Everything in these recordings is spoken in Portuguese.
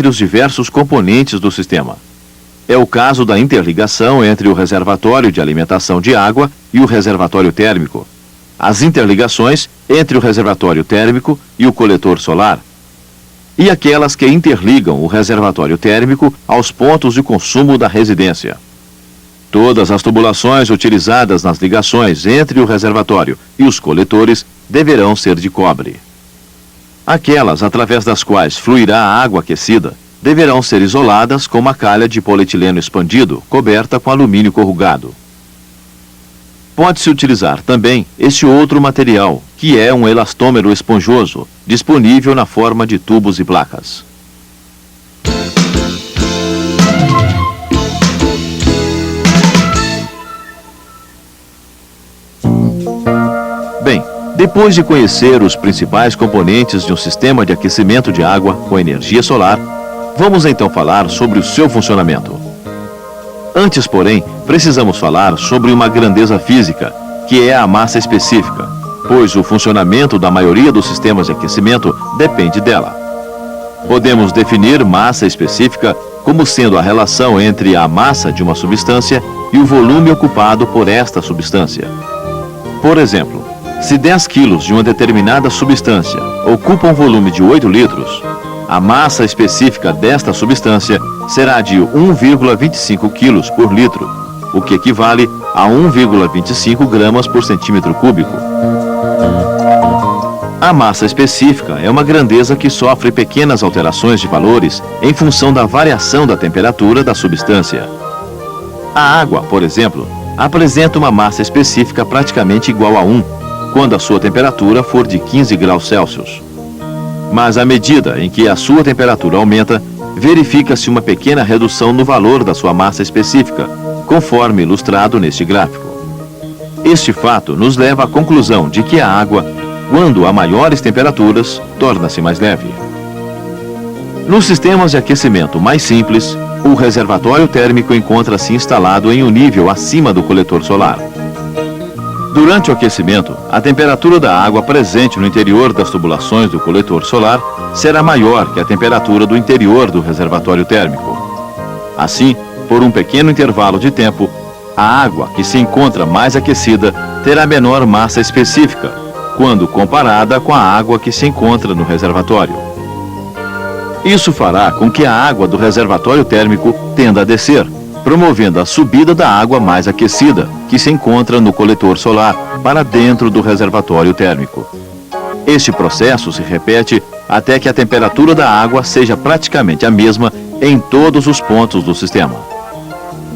entre os diversos componentes do sistema. É o caso da interligação entre o reservatório de alimentação de água e o reservatório térmico, as interligações entre o reservatório térmico e o coletor solar, e aquelas que interligam o reservatório térmico aos pontos de consumo da residência. Todas as tubulações utilizadas nas ligações entre o reservatório e os coletores deverão ser de cobre. Aquelas através das quais fluirá a água aquecida deverão ser isoladas com uma calha de polietileno expandido coberta com alumínio corrugado. Pode-se utilizar também este outro material, que é um elastômero esponjoso, disponível na forma de tubos e placas. Bem, depois de conhecer os principais componentes de um sistema de aquecimento de água com energia solar, vamos então falar sobre o seu funcionamento. Antes, porém, precisamos falar sobre uma grandeza física, que é a massa específica, pois o funcionamento da maioria dos sistemas de aquecimento depende dela. Podemos definir massa específica como sendo a relação entre a massa de uma substância e o volume ocupado por esta substância. Por exemplo, se 10 quilos de uma determinada substância ocupam um volume de 8 litros, a massa específica desta substância será de 1,25 quilos por litro, o que equivale a 1,25 gramas por centímetro cúbico. A massa específica é uma grandeza que sofre pequenas alterações de valores em função da variação da temperatura da substância. A água, por exemplo, apresenta uma massa específica praticamente igual a 1, quando a sua temperatura for de 15 graus Celsius. Mas à medida em que a sua temperatura aumenta, verifica-se uma pequena redução no valor da sua massa específica, conforme ilustrado neste gráfico. Este fato nos leva à conclusão de que a água, quando a maiores temperaturas, torna-se mais leve. Nos sistemas de aquecimento mais simples, o reservatório térmico encontra-se instalado em um nível acima do coletor solar. Durante o aquecimento, a temperatura da água presente no interior das tubulações do coletor solar será maior que a temperatura do interior do reservatório térmico. Assim, por um pequeno intervalo de tempo, a água que se encontra mais aquecida terá menor massa específica, quando comparada com a água que se encontra no reservatório. Isso fará com que a água do reservatório térmico tenda a descer, promovendo a subida da água mais aquecida, que se encontra no coletor solar, para dentro do reservatório térmico. Este processo se repete até que a temperatura da água seja praticamente a mesma em todos os pontos do sistema.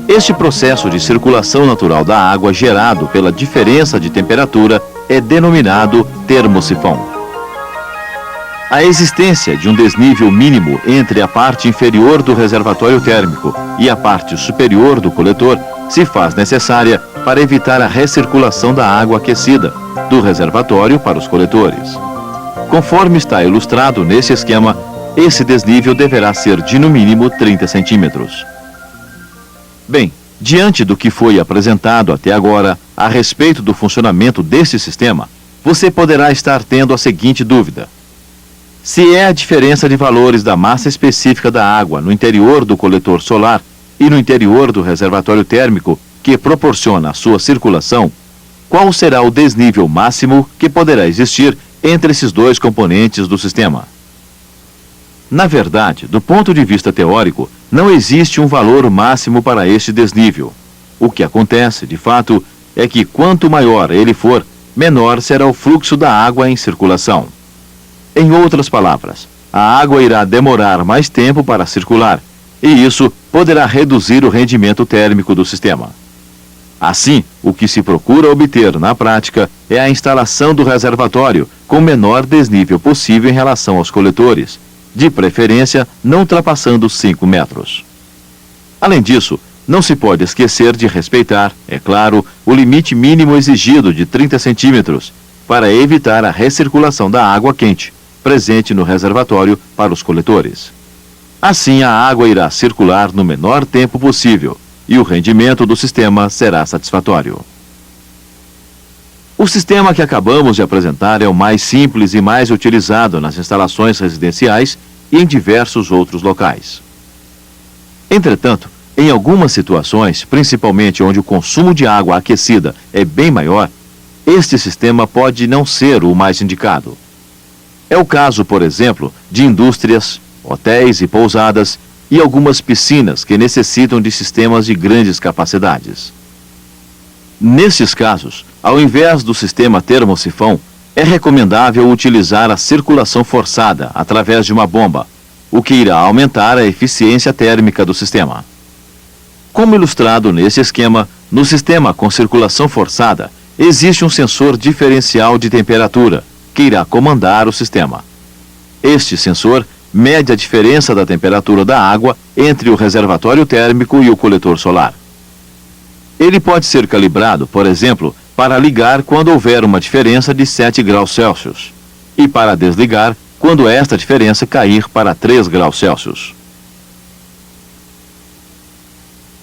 Este processo de circulação natural da água gerado pela diferença de temperatura é denominado termosifão. A existência de um desnível mínimo entre a parte inferior do reservatório térmico e a parte superior do coletor se faz necessária para evitar a recirculação da água aquecida do reservatório para os coletores. Conforme está ilustrado nesse esquema, esse desnível deverá ser de no mínimo 30 centímetros. Bem, diante do que foi apresentado até agora a respeito do funcionamento desse sistema, você poderá estar tendo a seguinte dúvida: se é a diferença de valores da massa específica da água no interior do coletor solar e no interior do reservatório térmico que proporciona a sua circulação, qual será o desnível máximo que poderá existir entre esses dois componentes do sistema? Na verdade, do ponto de vista teórico, não existe um valor máximo para este desnível. O que acontece, de fato, é que quanto maior ele for, menor será o fluxo da água em circulação. Em outras palavras, a água irá demorar mais tempo para circular, e isso poderá reduzir o rendimento térmico do sistema. Assim, o que se procura obter na prática é a instalação do reservatório com o menor desnível possível em relação aos coletores, de preferência não ultrapassando 5 metros. Além disso, não se pode esquecer de respeitar, é claro, o limite mínimo exigido de 30 centímetros para evitar a recirculação da água quente presente no reservatório para os coletores. Assim, a água irá circular no menor tempo possível e o rendimento do sistema será satisfatório. O sistema que acabamos de apresentar é o mais simples e mais utilizado nas instalações residenciais e em diversos outros locais. Entretanto, em algumas situações, principalmente onde o consumo de água aquecida é bem maior, este sistema pode não ser o mais indicado. É o caso, por exemplo, de indústrias, hotéis e pousadas e algumas piscinas que necessitam de sistemas de grandes capacidades. Nesses casos, ao invés do sistema termosifão, é recomendável utilizar a circulação forçada através de uma bomba, o que irá aumentar a eficiência térmica do sistema. Como ilustrado nesse esquema, no sistema com circulação forçada, existe um sensor diferencial de temperatura, que irá comandar o sistema. Este sensor mede a diferença da temperatura da água entre o reservatório térmico e o coletor solar. Ele pode ser calibrado, por exemplo, para ligar quando houver uma diferença de 7 graus Celsius e para desligar quando esta diferença cair para 3 graus Celsius.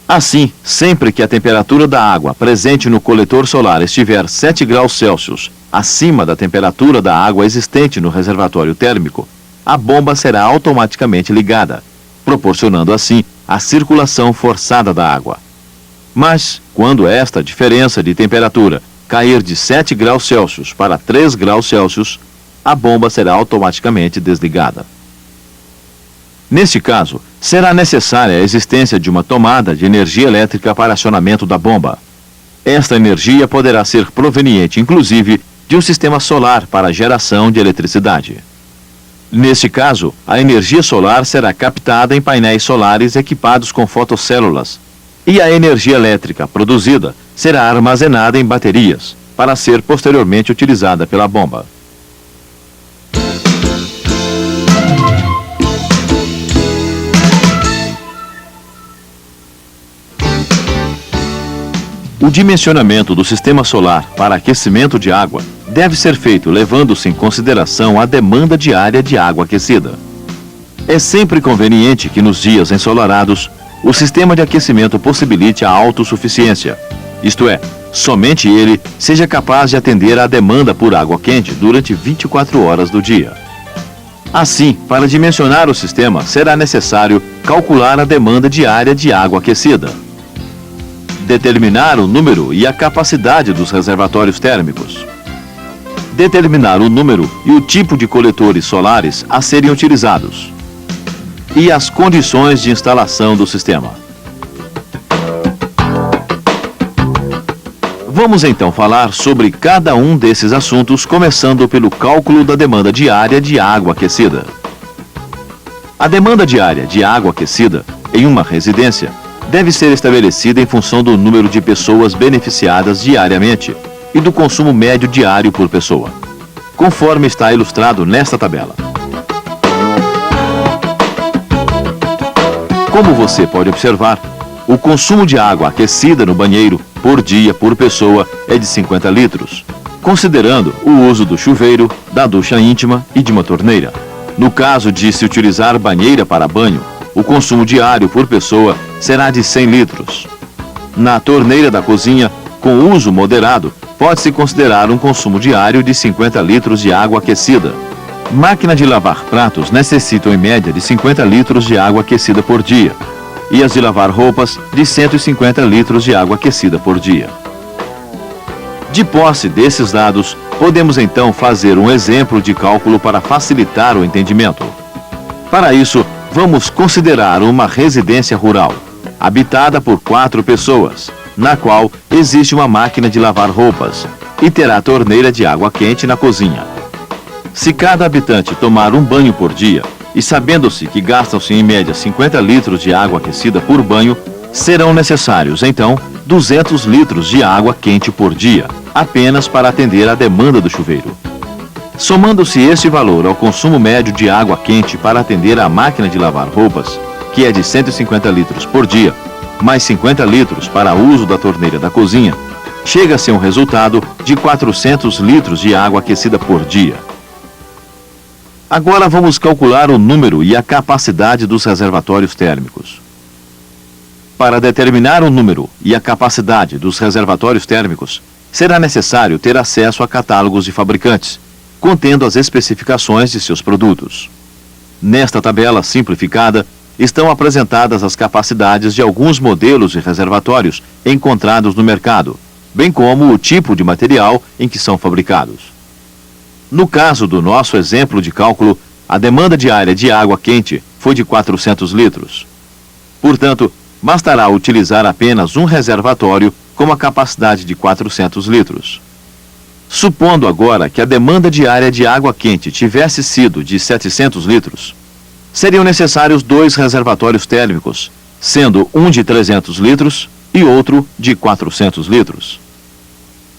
Assim, sempre que a temperatura da água presente no coletor solar estiver 7 graus Celsius acima da temperatura da água existente no reservatório térmico, a bomba será automaticamente ligada, proporcionando assim a circulação forçada da água. Mas, quando esta diferença de temperatura cair de 7 graus Celsius para 3 graus Celsius, a bomba será automaticamente desligada. Neste caso, será necessária a existência de uma tomada de energia elétrica para acionamento da bomba. Esta energia poderá ser proveniente, inclusive, de um sistema solar para geração de eletricidade. Neste caso, a energia solar será captada em painéis solares equipados com fotocélulas, e a energia elétrica produzida será armazenada em baterias, para ser posteriormente utilizada pela bomba. O dimensionamento do sistema solar para aquecimento de água deve ser feito levando-se em consideração a demanda diária de água aquecida. É sempre conveniente que nos dias ensolarados, o sistema de aquecimento possibilite a autossuficiência, isto é, somente ele seja capaz de atender à demanda por água quente durante 24 horas do dia. Assim, para dimensionar o sistema, será necessário calcular a demanda diária de água aquecida, determinar o número e a capacidade dos reservatórios térmicos, determinar o número e o tipo de coletores solares a serem utilizados e as condições de instalação do sistema. Vamos então falar sobre cada um desses assuntos, começando pelo cálculo da demanda diária de água aquecida. A demanda diária de água aquecida em uma residência deve ser estabelecida em função do número de pessoas beneficiadas diariamente e do consumo médio diário por pessoa, conforme está ilustrado nesta tabela. Como você pode observar, o consumo de água aquecida no banheiro por dia por pessoa é de 50 litros, considerando o uso do chuveiro, da ducha íntima e de uma torneira. No caso de se utilizar banheira para banho, o consumo diário por pessoa será de 100 litros. Na torneira da cozinha, com uso moderado, pode-se considerar um consumo diário de 50 litros de água aquecida. Máquina de lavar pratos necessitam em média de 50 litros de água aquecida por dia, e as de lavar roupas de 150 litros de água aquecida por dia. De posse desses dados, podemos então fazer um exemplo de cálculo para facilitar o entendimento. Para isso, vamos considerar uma residência rural, habitada por 4 pessoas, na qual existe uma máquina de lavar roupas e terá torneira de água quente na cozinha. Se cada habitante tomar um banho por dia, e sabendo-se que gastam-se em média 50 litros de água aquecida por banho, serão necessários, então, 200 litros de água quente por dia, apenas para atender à demanda do chuveiro. Somando-se este valor ao consumo médio de água quente para atender à máquina de lavar roupas, que é de 150 litros por dia, mais 50 litros para uso da torneira da cozinha, chega-se a um resultado de 400 litros de água aquecida por dia. Agora vamos calcular o número e a capacidade dos reservatórios térmicos. Para determinar o número e a capacidade dos reservatórios térmicos, será necessário ter acesso a catálogos de fabricantes, contendo as especificações de seus produtos. Nesta tabela simplificada, estão apresentadas as capacidades de alguns modelos de reservatórios encontrados no mercado, bem como o tipo de material em que são fabricados. No caso do nosso exemplo de cálculo, a demanda diária de água quente foi de 400 litros. Portanto, bastará utilizar apenas um reservatório com uma capacidade de 400 litros. Supondo agora que a demanda diária de água quente tivesse sido de 700 litros, seriam necessários 2 reservatórios térmicos, sendo um de 300 litros e outro de 400 litros.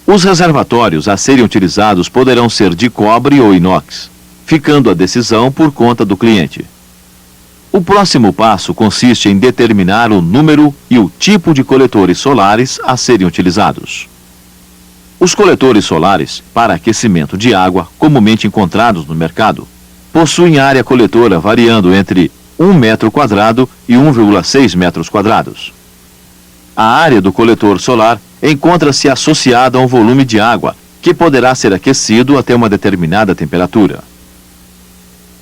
Os reservatórios a serem utilizados poderão ser de cobre ou inox, ficando a decisão por conta do cliente. O próximo passo consiste em determinar o número e o tipo de coletores solares a serem utilizados. Os coletores solares para aquecimento de água, comumente encontrados no mercado, possuem área coletora variando entre 1 metro quadrado e 1,6 metros quadrados. A área do coletor solar encontra-se associada a um volume de água, que poderá ser aquecido até uma determinada temperatura.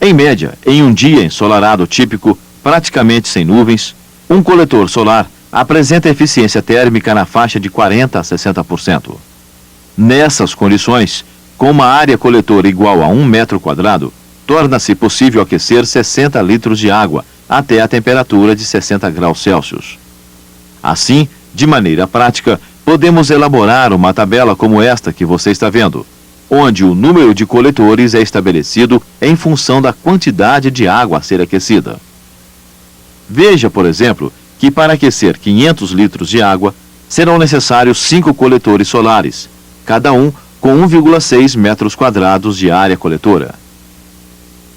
Em média, em um dia ensolarado típico, praticamente sem nuvens, um coletor solar apresenta eficiência térmica na faixa de 40% a 60%. Nessas condições, com uma área coletora igual a 1 metro quadrado, torna-se possível aquecer 60 litros de água até a temperatura de 60 graus Celsius. Assim, de maneira prática, podemos elaborar uma tabela como esta que você está vendo, onde o número de coletores é estabelecido em função da quantidade de água a ser aquecida. Veja, por exemplo, que para aquecer 500 litros de água, serão necessários 5 coletores solares, cada um com 1,6 metros quadrados de área coletora.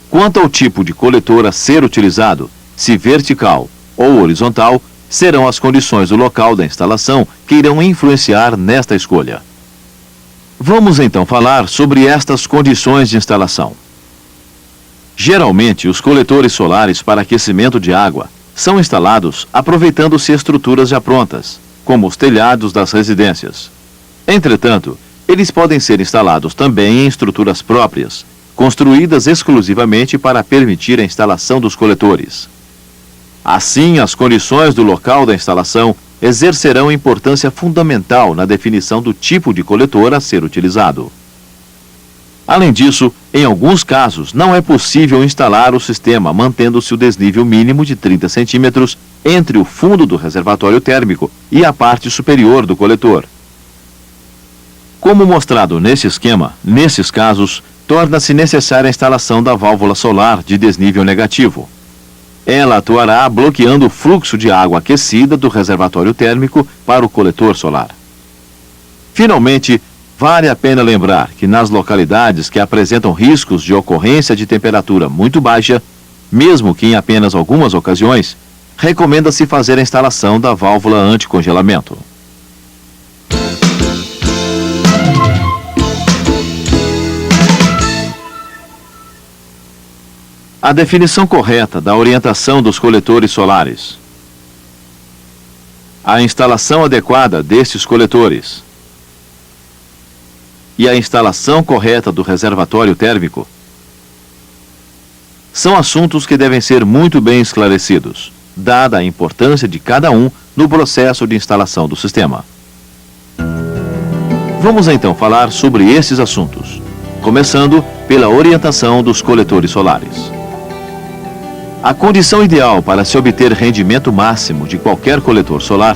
Quanto ao tipo de coletor a ser utilizado, se vertical ou horizontal, serão as condições do local da instalação que irão influenciar nesta escolha. Vamos então falar sobre estas condições de instalação. Geralmente, os coletores solares para aquecimento de água são instalados aproveitando-se estruturas já prontas, como os telhados das residências. Entretanto, eles podem ser instalados também em estruturas próprias, construídas exclusivamente para permitir a instalação dos coletores. Assim, as condições do local da instalação exercerão importância fundamental na definição do tipo de coletor a ser utilizado. Além disso, em alguns casos, não é possível instalar o sistema mantendo-se o desnível mínimo de 30 centímetros entre o fundo do reservatório térmico e a parte superior do coletor. Como mostrado nesse esquema, nesses casos, torna-se necessária a instalação da válvula solar de desnível negativo. Ela atuará bloqueando o fluxo de água aquecida do reservatório térmico para o coletor solar. Finalmente, vale a pena lembrar que nas localidades que apresentam riscos de ocorrência de temperatura muito baixa, mesmo que em apenas algumas ocasiões, recomenda-se fazer a instalação da válvula anticongelamento. A definição correta da orientação dos coletores solares. A instalação adequada destes coletores. E a instalação correta do reservatório térmico são assuntos que devem ser muito bem esclarecidos, dada a importância de cada um no processo de instalação do sistema. Vamos então falar sobre esses assuntos, começando pela orientação dos coletores solares. A condição ideal para se obter rendimento máximo de qualquer coletor solar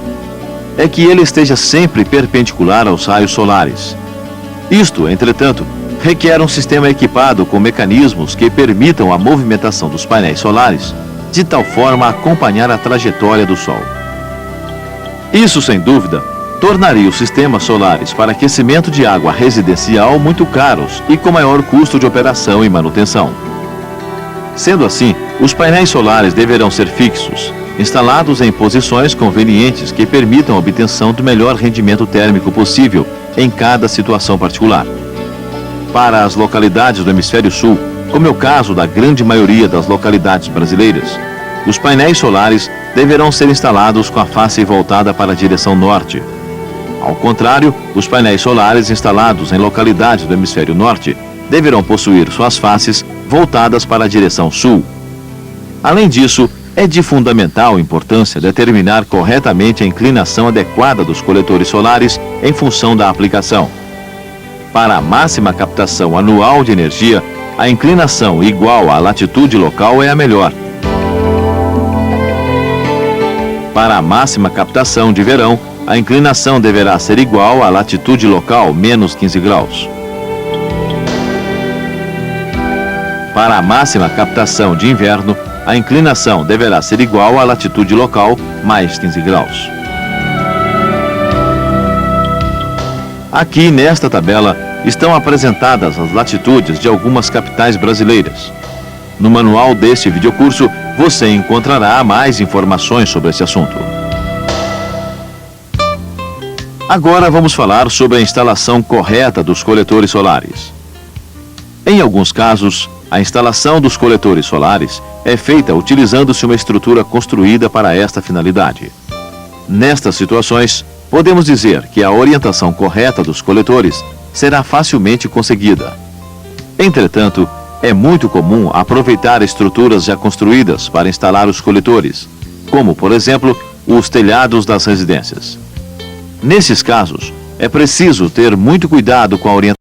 é que ele esteja sempre perpendicular aos raios solares. Isto, entretanto, requer um sistema equipado com mecanismos que permitam a movimentação dos painéis solares, de tal forma a acompanhar a trajetória do Sol. Isso, sem dúvida, tornaria os sistemas solares para aquecimento de água residencial muito caros e com maior custo de operação e manutenção. Sendo assim, os painéis solares deverão ser fixos, instalados em posições convenientes que permitam a obtenção do melhor rendimento térmico possível em cada situação particular. Para as localidades do Hemisfério Sul, como é o caso da grande maioria das localidades brasileiras, os painéis solares deverão ser instalados com a face voltada para a direção norte. Ao contrário, os painéis solares instalados em localidades do Hemisfério Norte deverão possuir suas faces voltadas para a direção sul, Além disso, é de fundamental importância determinar corretamente a inclinação adequada dos coletores solares em função da aplicação. Para a máxima captação anual de energia, a inclinação igual à latitude local é a melhor. Para a máxima captação de verão, a inclinação deverá ser igual à latitude local menos 15 graus. Para a máxima captação de inverno, a inclinação deverá ser igual à latitude local mais 15 graus. Aqui nesta tabela estão apresentadas as latitudes de algumas capitais brasileiras. No manual deste videocurso, você encontrará mais informações sobre esse assunto. Agora vamos falar sobre a instalação correta dos coletores solares. Em alguns casos, a instalação dos coletores solares é feita utilizando-se uma estrutura construída para esta finalidade. Nestas situações, podemos dizer que a orientação correta dos coletores será facilmente conseguida. Entretanto, é muito comum aproveitar estruturas já construídas para instalar os coletores, como, por exemplo, os telhados das residências. Nesses casos, é preciso ter muito cuidado com a orientação